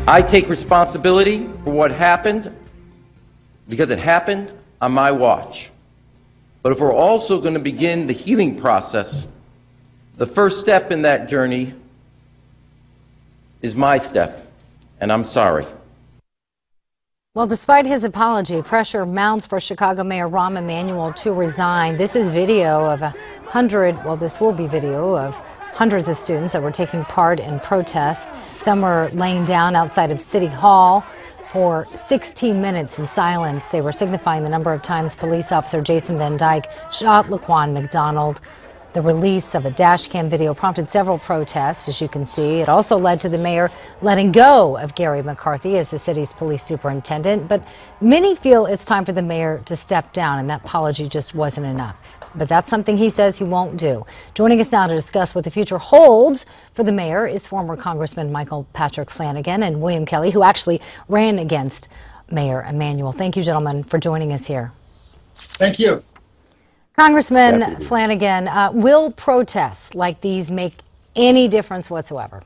I take responsibility for what happened because it happened on my watch. But if we're also going to begin the healing process, the first step in that journey is my step, and I'm sorry. Well, despite his apology, pressure mounts for Chicago Mayor Rahm Emanuel to resign. This is video of this will be video of hundreds of students that were taking part in protests. Some were laying down outside of City Hall for 16 minutes in silence. They were signifying the number of times police officer Jason Van Dyke shot Laquan McDonald. The release of a dash cam video prompted several protests, as you can see. It also led to the mayor letting go of Gary McCarthy as the city's police superintendent. But many feel it's time for the mayor to step down, and that apology just wasn't enough. But that's something he says he won't do. Joining us now to discuss what the future holds for the mayor is former Congressman Michael Patrick Flanagan and William Kelly, who actually ran against Mayor Emanuel. Thank you, gentlemen, for joining us here. Thank you. Congressman Flanagan, will protests like these make any difference whatsoever?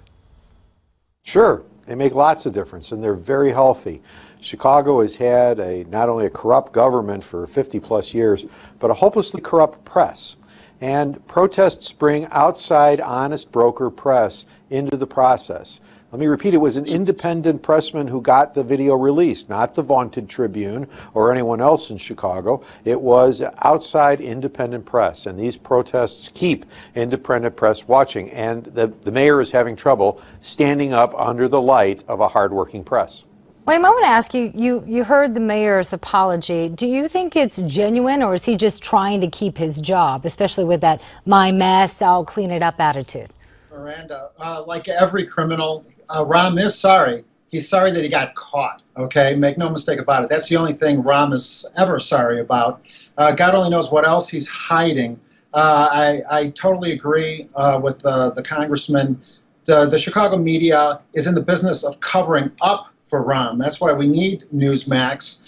Sure. They make lots of difference, and they're very healthy. Chicago has had not only a corrupt government for 50-plus years, but a hopelessly corrupt press. And protests bring outside, honest broker press into the process. Let me repeat, it was an independent pressman who got the video released, not the vaunted Tribune or anyone else in Chicago. It was outside independent press, and these protests keep independent press watching, and the mayor is having trouble standing up under the light of a hardworking press. William, I want to ask you, you heard the mayor's apology. Do you think it's genuine, or is he just trying to keep his job, especially with that "my mess, I'll clean it up" attitude? Miranda, like every criminal, Rahm is sorry. He's sorry that he got caught, okay? Make no mistake about it. That's the only thing Rahm is ever sorry about. God only knows what else he's hiding. I totally agree with the congressman. The Chicago media is in the business of covering up for Rahm. That's why we need Newsmax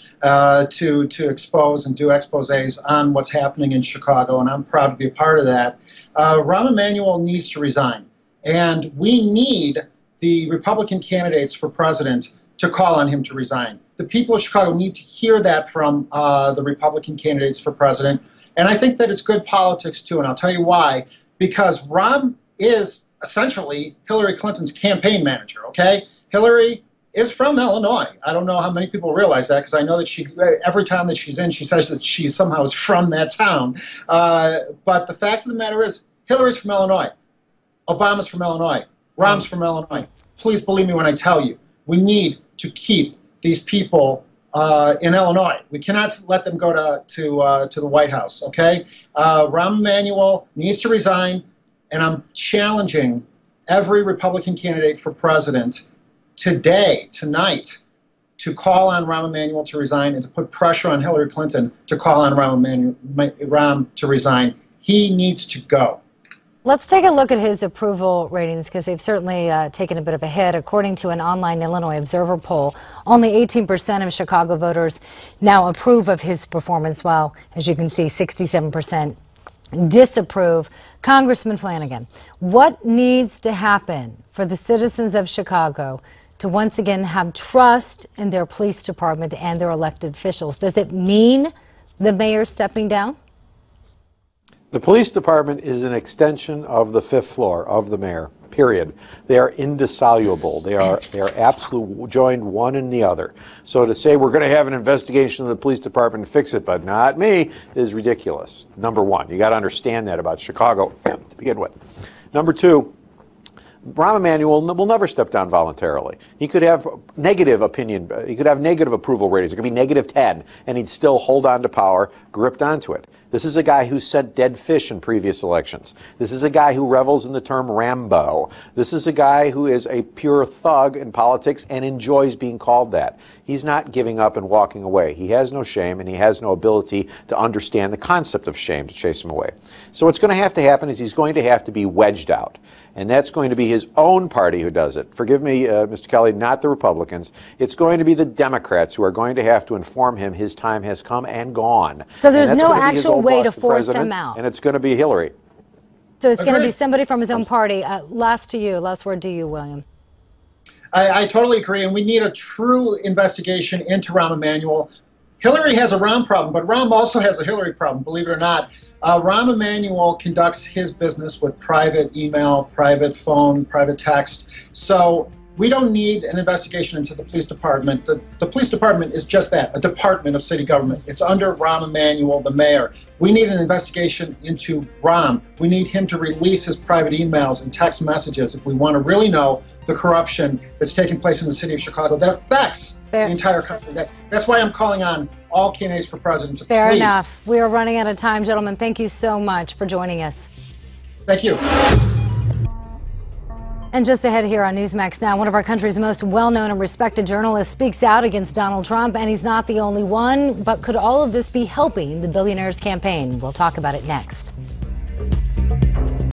to expose and do exposés on what's happening in Chicago, and I'm proud to be a part of that. Rahm Emanuel needs to resign. And we need the Republican candidates for president to call on him to resign. The people of Chicago need to hear that from the Republican candidates for president. And I think that it's good politics, too, and I'll tell you why. Because Rahm is essentially Hillary Clinton's campaign manager, okay? Hillary is from Illinois. I don't know how many people realize that, because I know that every time that she's in, she says that she somehow is from that town. But the fact of the matter is, Hillary's from Illinois. Obama's from Illinois. Rahm's from Illinois. Please believe me when I tell you, we need to keep these people in Illinois. We cannot let them go to the White House, okay? Rahm Emanuel needs to resign, and I'm challenging every Republican candidate for president today, tonight, to call on Rahm Emanuel to resign and to put pressure on Hillary Clinton to call on Rahm to resign. He needs to go. Let's take a look at his approval ratings, because they've certainly taken a bit of a hit. According to an online Illinois Observer poll, only 18% of Chicago voters now approve of his performance, while, as you can see, 67% disapprove. Congressman Flanagan, what needs to happen for the citizens of Chicago to once again have trust in their police department and their elected officials? Does it mean the mayor stepping down? The police department is an extension of the fifth floor of the mayor, period. They are indissoluble. They are absolutely joined one in the other. So to say we're going to have an investigation of the police department and fix it, but not me, is ridiculous. Number one, you got to understand that about Chicago to begin with. Number two, Rahm Emanuel will never step down voluntarily. He could have negative opinion, he could have negative approval ratings. It could be -10, and he'd still hold on to power, gripped onto it. This is a guy who sent dead fish in previous elections. This is a guy who revels in the term Rambo. This is a guy who is a pure thug in politics and enjoys being called that. He's not giving up and walking away. He has no shame, and he has no ability to understand the concept of shame to chase him away. So what's going to happen is he's going to have to be wedged out. And that's going to be his own party who does it. Forgive me, Mr. Kelly, not the Republicans. It's going to be the Democrats who are going to have to inform him his time has come and gone. So there's no actual way to force him out. And it's going to be Hillary. So it's going to be somebody from his own party. Last word to you, William. I totally agree, and we need a true investigation into Rahm Emanuel. Hillary has a Rahm problem, but Rahm also has a Hillary problem, believe it or not. Rahm Emanuel conducts his business with private email, private phone, private text. So we don't need an investigation into the police department. The police department is just that, a department of city government. It's under Rahm Emanuel, the mayor. We need an investigation into Rahm. We need him to release his private emails and text messages if we want to really know the corruption that's taking place in the city of Chicago that affects the entire country. That's why I'm calling on all candidates for president to Fair please. enough. We are running out of time, gentlemen. Thank you so much for joining us. Thank you. And just ahead here on Newsmax now, one of our country's most well-known and respected journalists speaks out against Donald Trump, and he's not the only one. But could all of this be helping the billionaire's campaign? We'll talk about it next.